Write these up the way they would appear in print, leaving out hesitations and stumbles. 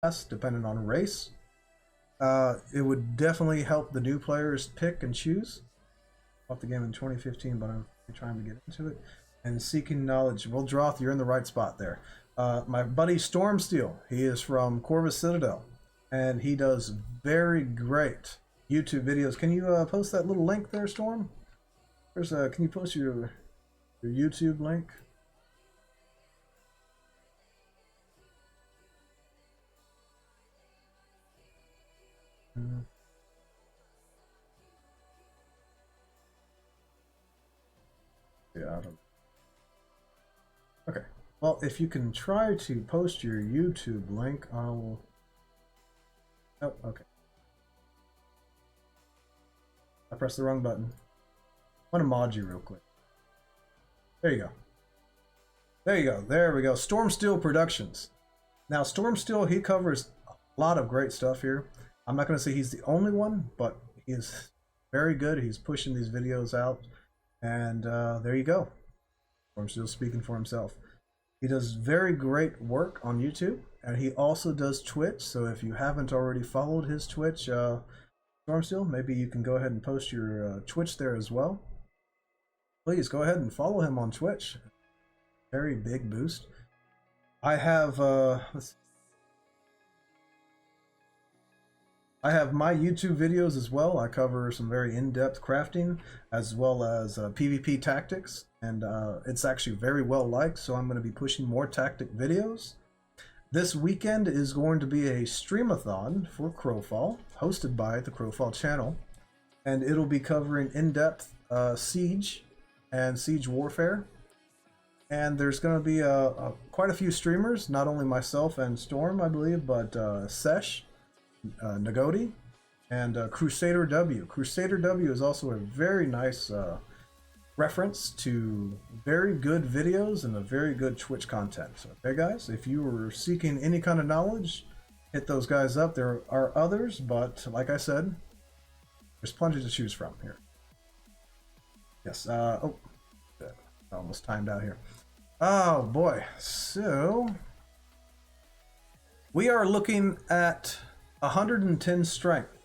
class, depending on race. It would definitely help the new players pick and choose. Bought the game in 2015, but I'm trying to get into it. And seeking knowledge. Well, Droth, you're in the right spot there. My buddy Stormsteel, he is from Corvus Citadel, and he does very great YouTube videos. Can you post that little link there, Storm? Can you post your YouTube link? Yeah, I don't. Okay. Well, if you can try to post your YouTube link, I'll. Oh, okay. I pressed the wrong button. I want to mod you real quick. There you go. There you go. There we go. Stormsteel Productions. Now, Stormsteel, he covers a lot of great stuff here. I'm not going to say he's the only one, but he is very good. He's pushing these videos out. And there you go. Stormsteel speaking for himself. He does very great work on YouTube, and he also does Twitch. So if you haven't already followed his Twitch, Stormsteel, maybe you can go ahead and post your Twitch there as well. Please go ahead and follow him on Twitch. Very big boost. I have I have my YouTube videos as well. I cover some very in-depth crafting as well as PvP tactics, and it's actually very well liked, so I'm going to be pushing more tactic videos. This weekend is going to be a streamathon for Crowfall, hosted by the Crowfall channel, and it'll be covering in-depth Siege and Siege Warfare. And there's going to be quite a few streamers, not only myself and Storm, I believe, but Sesh, Nagodi, and Crusader W. Crusader W is also a very nice reference to very good videos and a very good Twitch content. So, okay, guys, if you were seeking any kind of knowledge, hit those guys up. There are others, but like I said, there's plenty to choose from here. Yes. Oh, almost timed out here. Oh boy. So we are looking at 110 strength,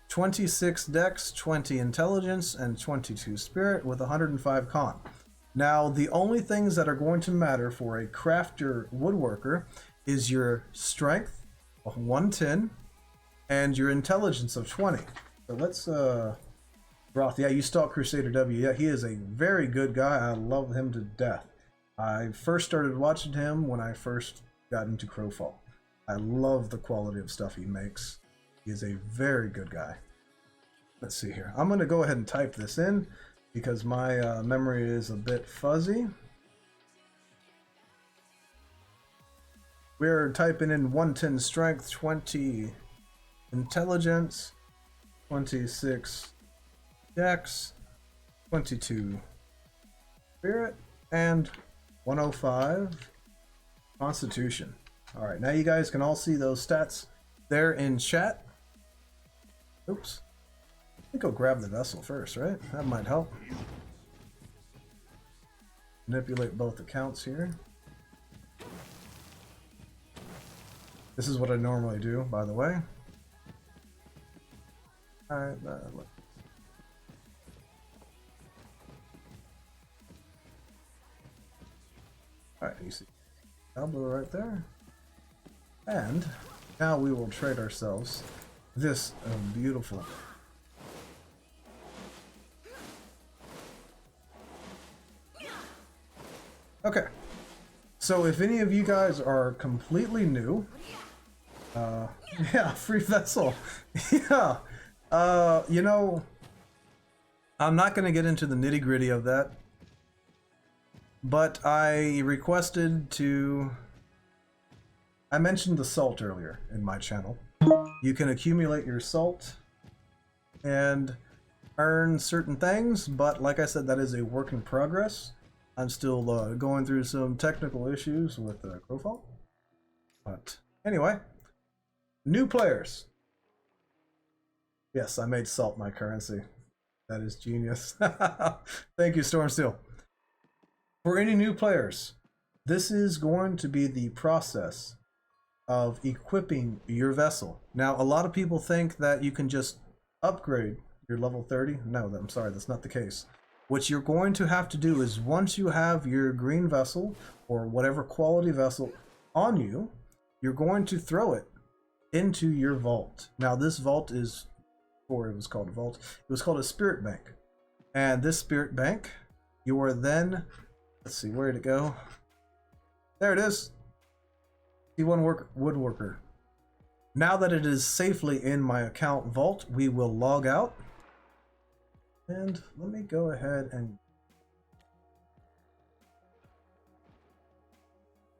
26 dex, 20 intelligence, and 22 spirit with 105 con. Now, the only things that are going to matter for a crafter woodworker is your strength of 110 and your intelligence of 20. So let's Roth, yeah, you stalk Crusader W. Yeah, he is a very good guy. I love him to death. I first started watching him when I first got into Crowfall. I love the quality of stuff he makes. He is a very good guy. Let's see here. I'm going to go ahead and type this in because my memory is a bit fuzzy. We're typing in 110 strength, 20 intelligence, 26 dex, 22 spirit, and 105 constitution. All right, now you guys can all see those stats there in chat. Oops. I think I'll grab the vessel first, right? That might help. Manipulate both accounts here. This is what I normally do, by the way. All right, Alright, you see Diablo right there. And now we will trade ourselves this beautiful. Okay, so if any of you guys are completely new, yeah, free vessel. Yeah, you know, I'm not going to get into the nitty-gritty of that. But I requested to... I mentioned the salt earlier in my channel. You can accumulate your salt and earn certain things, but like I said, that is a work in progress. I'm still going through some technical issues with Crowfall. But anyway, new players. Yes, I made salt my currency. That is genius. Thank you, Stormsteel. For any new players, this is going to be the process of equipping your vessel. Now, a lot of people think that you can just upgrade your level 30. No, I'm sorry, that's not the case. What you're going to have to do is once you have your green vessel or whatever quality vessel on you, you're going to throw it into your vault. Now, this vault is, before it was called a vault, it was called a spirit bank. And this spirit bank, you are then, let's see, where did it go? There it is. T1 woodworker. Now that it is safely in my account vault, we will log out. And let me go ahead and...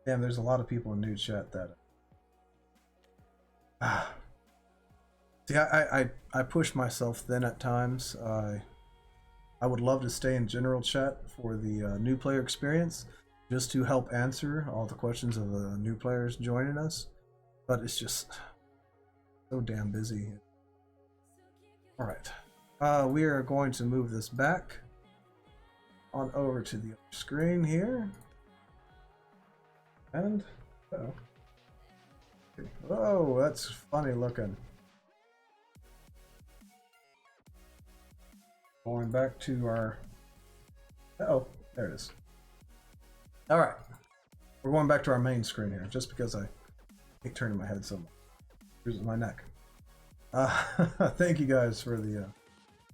Damn, there's a lot of people in new chat that... See, I push myself thin at times. I would love to stay in general chat for the new player experience, just to help answer all the questions of the new players joining us. But it's just so damn busy. Alright. We are going to move this back on over to the other screen here. And, oh, that's funny looking. Going back to our, oh, there it is. All right, we're going back to our main screen here, just because I keep turning my head so much. Here's my neck. Thank you guys for the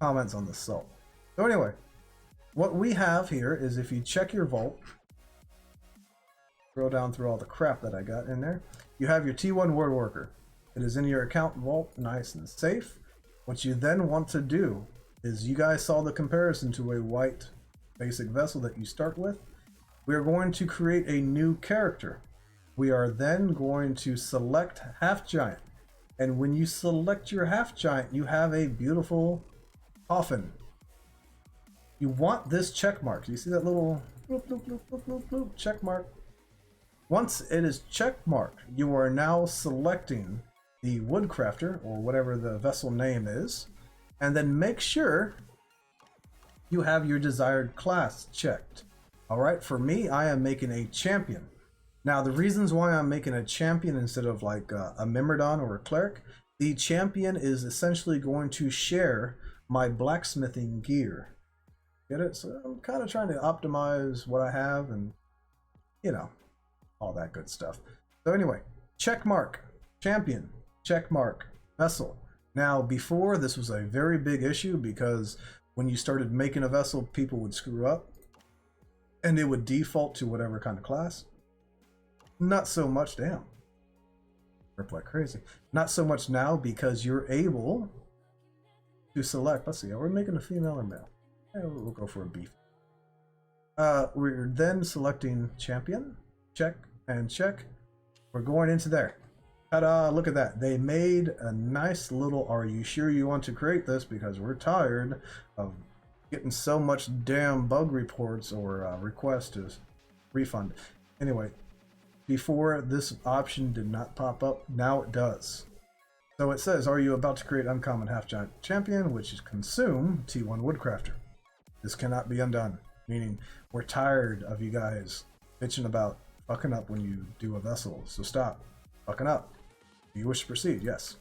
comments on the salt. So anyway, what we have here is if you check your vault, scroll down through all the crap that I got in there, you have your T1 woodworker. It is in your account vault, nice and safe. What you then want to do is, you guys saw the comparison to a white basic vessel that you start with. We are going to create a new character. We are then going to select half giant. And when you select your half giant, you have a beautiful coffin. You want this check mark. You see that little bloop, bloop, bloop, bloop, bloop, bloop, check mark? Once it is check marked, you are now selecting the woodcrafter, or whatever the vessel name is, and then make sure you have your desired class checked. All right, for me, I am making a champion. Now, the reasons why I'm making a champion instead of like a Myrmidon or a cleric, the champion is essentially going to share my blacksmithing gear. Get it? So I'm kind of trying to optimize what I have and, you know, all that good stuff. So anyway, check mark, champion, check mark, vessel. Now, before, this was a very big issue because when you started making a vessel, people would screw up and it would default to whatever kind of class. Not so much, damn. Rip like crazy. Not so much now because you're able to select, let's see, are we making a female or male? Yeah, we'll go for a beef. We're then selecting champion, check and check. We're going into there. Ta-da, look at that. They made a nice little, are you sure you want to create this? Because we're tired of getting so much damn bug reports or requests to refund. Anyway, before this option did not pop up, now it does. So it says, are you about to create uncommon half-giant champion, which is consume T1 woodcrafter. This cannot be undone, meaning we're tired of you guys bitching about fucking up when you do a vessel, so stop fucking up. Do you wish to proceed? Yes.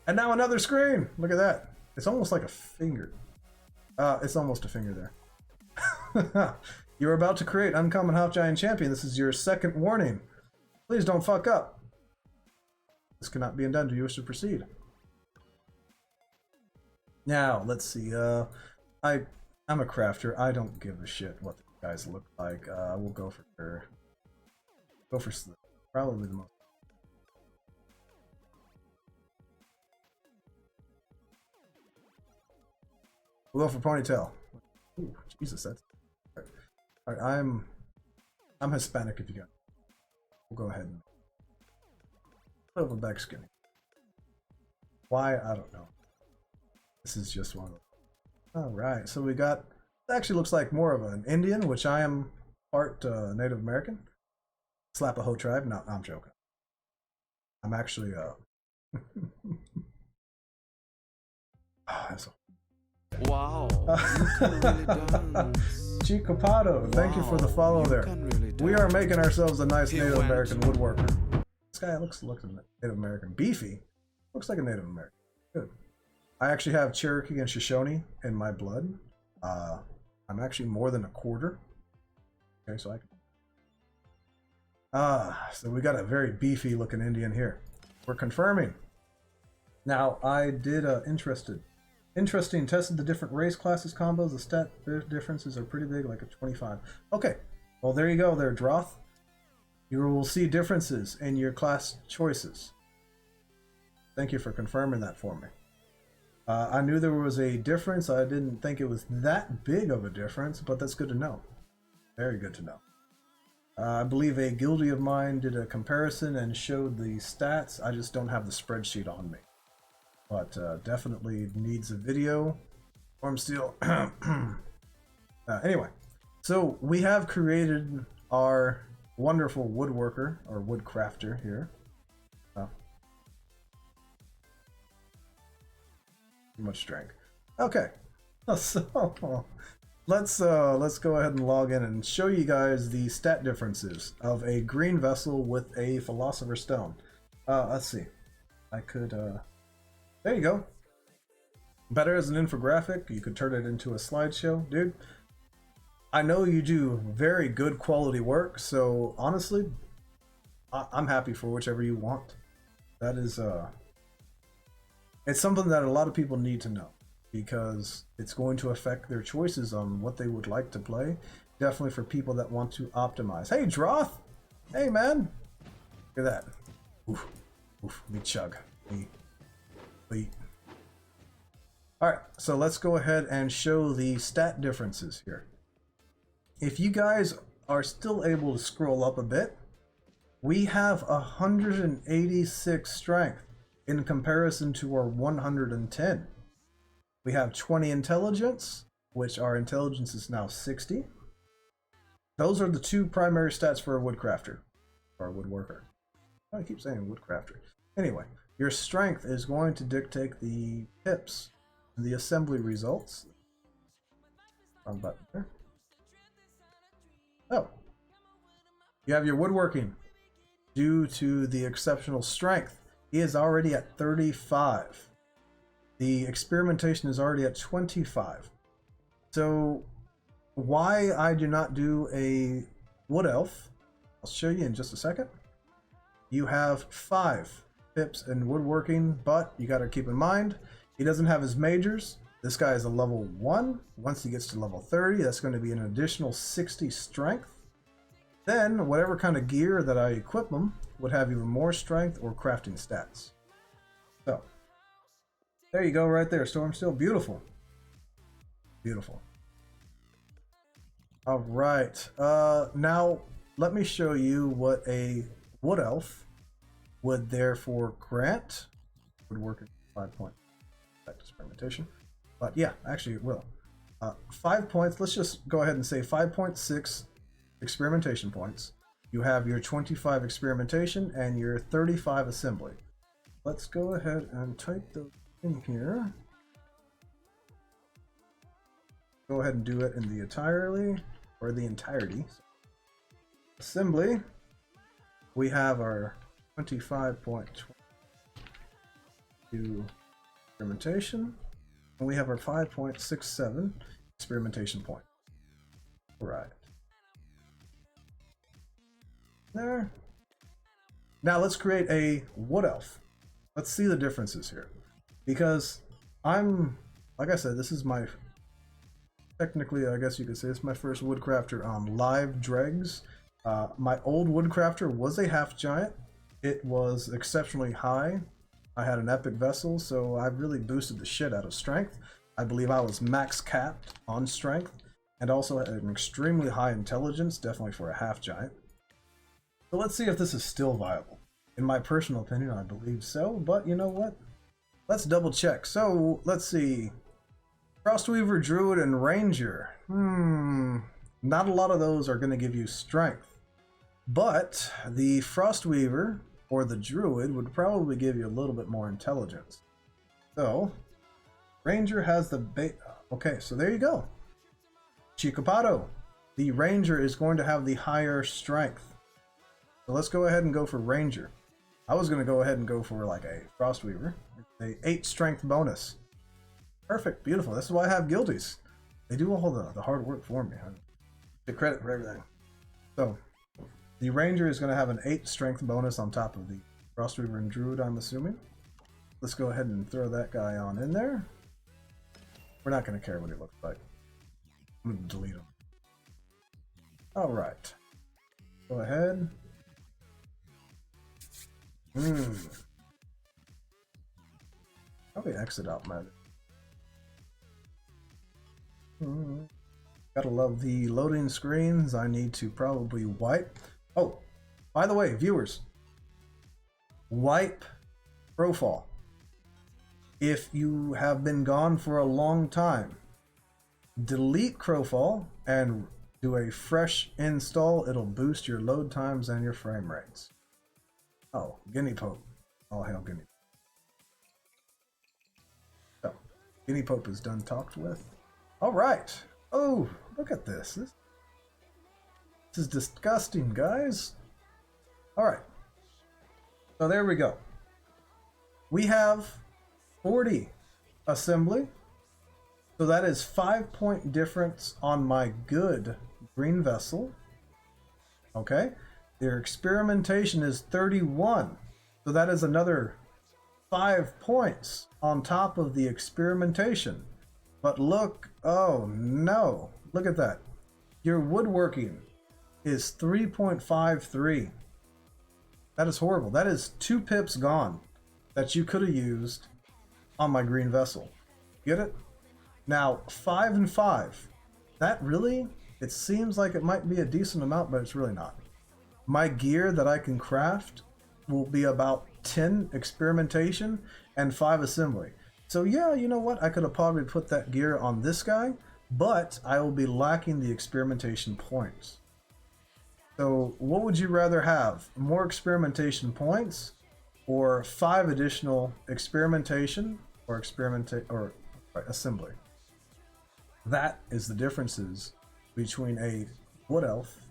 And now another screen! Look at that. It's almost like a finger. It's almost a finger there. You're about to create uncommon half-giant champion. This is your second warning. Please don't fuck up. This cannot be undone. Do you wish to proceed? Now, let's see. I'm a crafter. I don't give a shit what the guys look like. We'll go for her. Go for probably the most. We'll go for ponytail. Ooh, Jesus, that's all right. I'm Hispanic if you got. We'll go ahead and put over back skinny. Why? I don't know. This is just one of them. All right, so we got. It actually looks like more of an Indian, which I am part Native American. Slapaho tribe. No, I'm joking. I'm actually that's a wow, you can really dance. Chicopado, thank you for the follow there. Really we are making ourselves a nice Native American woodworker. This guy looks a Native American. Beefy. Looks like a Native American. Good. I actually have Cherokee and Shoshone in my blood. I'm actually more than a quarter. Okay, so I can... so we got a very beefy looking Indian here. We're confirming. Now, I did interesting, tested the different race classes combos. The stat differences are pretty big, like a 25. Okay, well there you go there, Droth. You will see differences in your class choices. Thank you for confirming that for me. I knew there was a difference. I didn't think it was that big of a difference, but that's good to know. Very good to know. I believe a guildie of mine did a comparison and showed the stats. I just don't have the spreadsheet on me. But definitely needs a video. Stormsteel. Anyway, so we have created our wonderful woodworker or woodcrafter here. Too much strength. Okay, so let's go ahead and log in and show you guys the stat differences of a green vessel with a philosopher's stone. Let's see. I could there you go. Better as an infographic. You could turn it into a slideshow, dude. I know you do very good quality work, so honestly, I'm happy for whichever you want. That is it's something that a lot of people need to know, because it's going to affect their choices on what they would like to play. Definitely for people that want to optimize. Hey, Droth! Hey, man! Look at that. Oof. Oof. Let me chug. Wait. Alright, so let's go ahead and show the stat differences here. If you guys are still able to scroll up a bit, we have 186 strength in comparison to our 110. We have 20 intelligence, which our intelligence is now 60. Those are the two primary stats for a woodcrafter, or a woodworker. I keep saying woodcrafter. Anyway, your strength is going to dictate the pips, the assembly results. Wrong button there. Oh, you have your woodworking. Due to the exceptional strength, he is already at 35. The experimentation is already at 25. So why I do not do a wood elf, I'll show you in just a second. You have 5 pips in woodworking, but you got to keep in mind, he doesn't have his majors. This guy is a level 1. Once he gets to level 30, that's going to be an additional 60 strength. Then, whatever kind of gear that I equip him would have even more strength or crafting stats. So, there you go right there, Stormsteel. Beautiful. Beautiful. Alright, now let me show you what a wood elf would therefore grant. Would work at 5 points. Experimentation. But yeah, actually it will. 5 points, let's just go ahead and say 5.6 experimentation points. You have your 25 experimentation and your 35 assembly. Let's go ahead and type those in here. Go ahead and do it in the entirety. Assembly, we have our 25.22 experimentation, and we have our 5.67 experimentation point. Right. There. Now let's create a wood elf. Let's see the differences here, because like I said, this is my, technically I guess you could say it's my first woodcrafter on live dregs. My old woodcrafter was a half giant. It was exceptionally high. I had an epic vessel, so I really boosted the shit out of strength. I believe I was max capped on strength, and also had an extremely high intelligence, definitely for a half giant. So let's see if this is still viable. In my personal opinion, I believe so, but you know what? Let's double check. So, let's see. Frostweaver, Druid, and Ranger. Not a lot of those are going to give you strength. But the Frostweaver or the Druid would probably give you a little bit more intelligence. So, Ranger has the okay, so there you go. Chicopato. The Ranger is going to have the higher strength. So let's go ahead and go for Ranger. I was going to go ahead and go for like a Frostweaver. It's a 8 strength bonus. Perfect, beautiful. This is why I have guildies. They do all the hard work for me. I get credit for everything. So, the Ranger is going to have an 8 strength bonus on top of the Frostweaver and Druid, I'm assuming. Let's go ahead and throw that guy on in there. We're not going to care what he looks like. I'm going to delete him. Alright. Go ahead. Probably exit out, man. Gotta love the loading screens. I need to probably wipe. Oh, by the way, viewers, wipe Crowfall. If you have been gone for a long time, delete Crowfall and do a fresh install. It'll boost your load times and your frame rates. Oh, Guinea Pope. All hail Guinea Pope. So, Guinea Pope is done talked with. All right. Oh, look at this. This is disgusting, guys. All right. So there we go. We have 40 assembly. So that is 5-point difference on my good green vessel. Okay. Their experimentation is 31. So that is another 5 points on top of the experimentation. But look, oh no, look at that. Your woodworking is 3.53. That is horrible. That is 2 pips gone that you could have used on my green vessel. Get it? Now, 5 and 5. That really, it seems like it might be a decent amount, but it's really not. My gear that I can craft will be about 10 experimentation and 5 assembly. So yeah, you know what? I could have probably put that gear on this guy, but I will be lacking the experimentation points. So what would you rather have? More experimentation points or 5 additional experimentation or assembly? That is the differences between a Wood Elf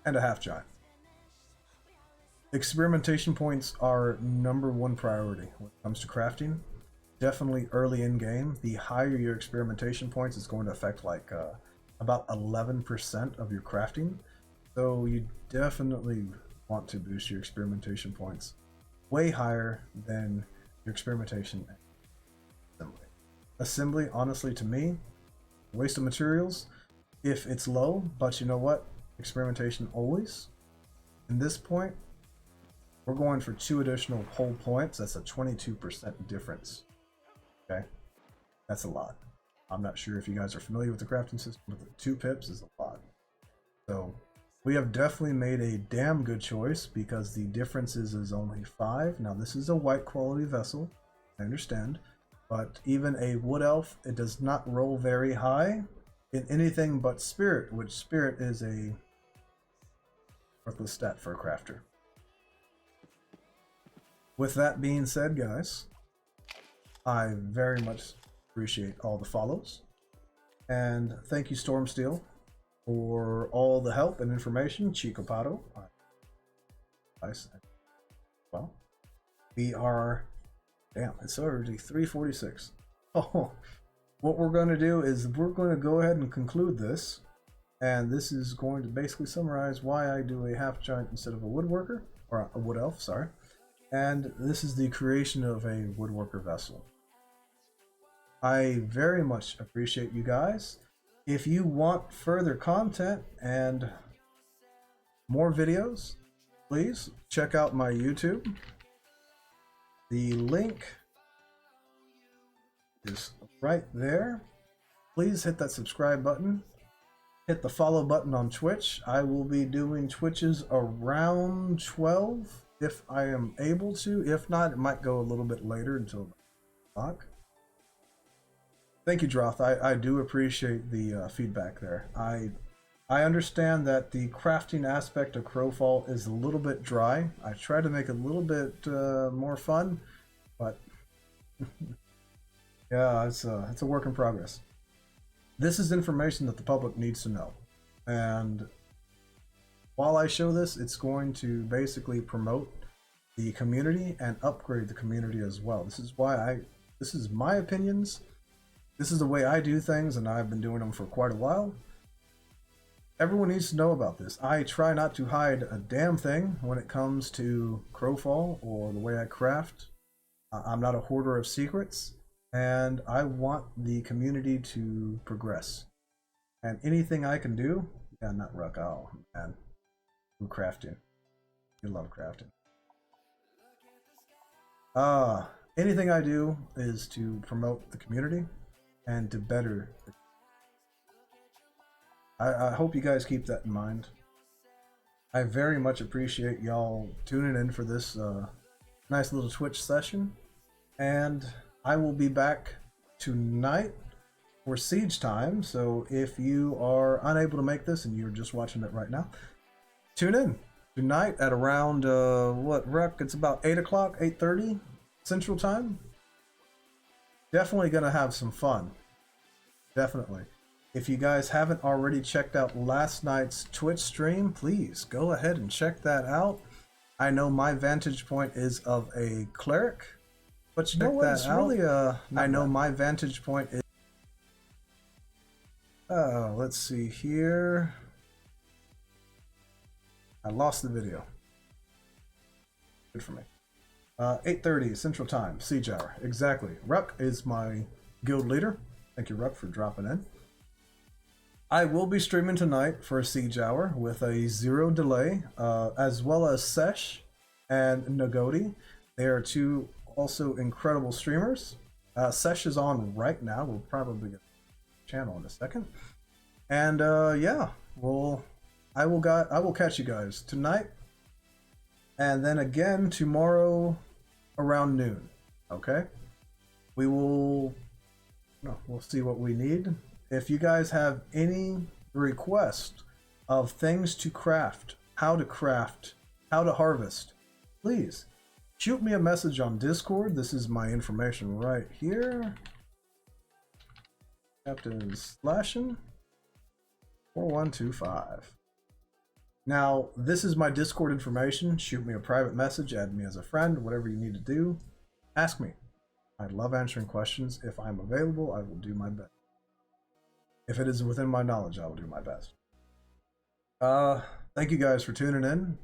and a half giant. Experimentation points are #1 priority when it comes to crafting. Definitely early in game. The higher your experimentation points is going to affect like about 11% of your crafting. So you definitely want to boost your experimentation points way higher than your experimentation and assembly. Assembly, honestly, to me, waste of materials if it's low, but you know what? Experimentation always. In this point, we're going for 2 additional whole points. That's a 22% difference. Okay, that's a lot. I'm not sure if you guys are familiar with the crafting system, but the 2 pips is a lot. So we have definitely made a damn good choice because the differences is only 5. Now this is a white quality vessel, I understand, but even a Wood Elf, it does not roll very high in anything but Spirit, which Spirit is a worthless stat for a crafter. With that being said, guys, I very much appreciate all the follows. And thank you, Stormsteel, for all the help and information. Chico Pato. Nice. Well, we are... Damn, it's already 3:46. Oh, what we're going to do is we're going to go ahead and conclude this. And this is going to basically summarize why I do a half giant instead of a woodworker. Or a wood elf, sorry. And this is the creation of a woodworker vessel. I very much appreciate you guys. If you want further content and more videos, please check out my YouTube. The link is right there. Please hit that subscribe button. Hit the follow button on Twitch. I will be doing Twitches around 12 if I am able to. If not, it might go a little bit later until o'clock. Thank you, Droth. I do appreciate the feedback there. I understand that the crafting aspect of Crowfall is a little bit dry. I try to make it a little bit more fun, but yeah, it's a work in progress. This is information that the public needs to know, and while I show this, it's going to basically promote the community and upgrade the community as well. This is why this is my opinions. This is the way I do things, and I've been doing them for quite a while. Everyone needs to know about this. I try not to hide a damn thing when it comes to Crowfall or the way I craft. I'm not a hoarder of secrets, and I want the community to progress. And anything I can do, yeah, not Ruck, oh man, I'm crafting. You love crafting. Anything I do is to promote the community and to better. I hope you guys keep that in mind. I very much appreciate y'all tuning in for this nice little Twitch session. And I will be back tonight for Siege time. So if you are unable to make this and you're just watching it right now, tune in tonight at around, what, Ruck? It's about 8 o'clock, 8:30 Central Time. Definitely going to have some fun. Definitely. If you guys haven't already checked out last night's Twitch stream, please go ahead and check that out. I know my vantage point is of a cleric, but check that out. Really, I know my vantage point is... let's see here. I lost the video. Good for me. 8:30 Central Time, Siege Hour. Exactly. Ruck is my guild leader. Thank you, Ruck, for dropping in. I will be streaming tonight for a Siege Hour with a 0 delay, as well as Sesh and Nagodi. They are two also incredible streamers. Sesh is on right now. We'll probably get the channel in a second. And yeah, I will catch you guys tonight, and then again tomorrow around noon. Okay, we'll see what we need. If you guys have any request of things to craft, how to harvest, please shoot me a message on Discord. This is my information right here. Captain Slashing 4125. Now, this is my Discord information. Shoot me a private message, add me as a friend, whatever you need to do. Ask me. I love answering questions. If I'm available, I will do my best. If it is within my knowledge, I will do my best. Thank you guys for tuning in.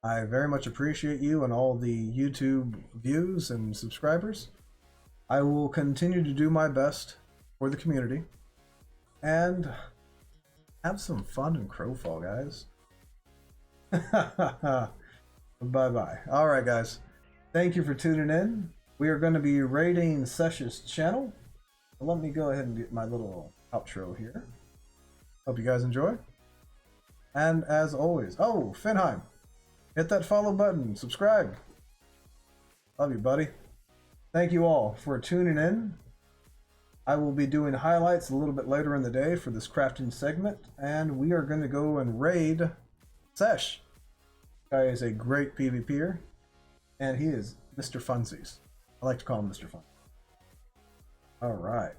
I very much appreciate you and all the YouTube views and subscribers. I will continue to do my best for the community and have some fun in Crowfall, guys. Bye-bye. All right, guys. Thank you for tuning in. We are going to be raiding Sesh's channel. Let me go ahead and get my little outro here. Hope you guys enjoy. And as always, oh, Finheim, hit that follow button, subscribe. Love you, buddy. Thank you all for tuning in. I will be doing highlights a little bit later in the day for this crafting segment, and we are going to go and raid Sesh. This guy is a great PvPer, and he is Mr. Funsies. I like to call him Mr. Fun. All right.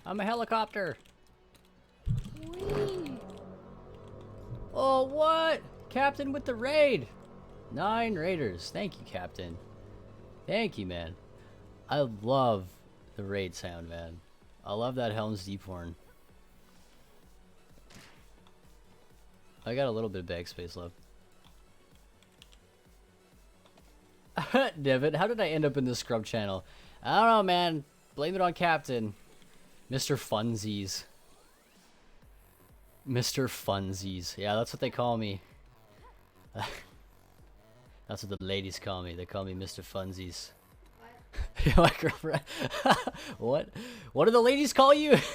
I'm a helicopter. Whee. Oh, what? Captain with the raid. 9 raiders. Thank you, Captain. Thank you, man. I love the raid sound, man. I love that Helm's Deep horn. I got a little bit of bag space left. David, how did I end up in this scrub channel? I don't know, man. Blame it on Captain. Mr. Funsies. Mr. Funsies. Yeah, that's what they call me. That's what the ladies call me. They call me Mr. Funsies. My girlfriend. What? What do the ladies call you?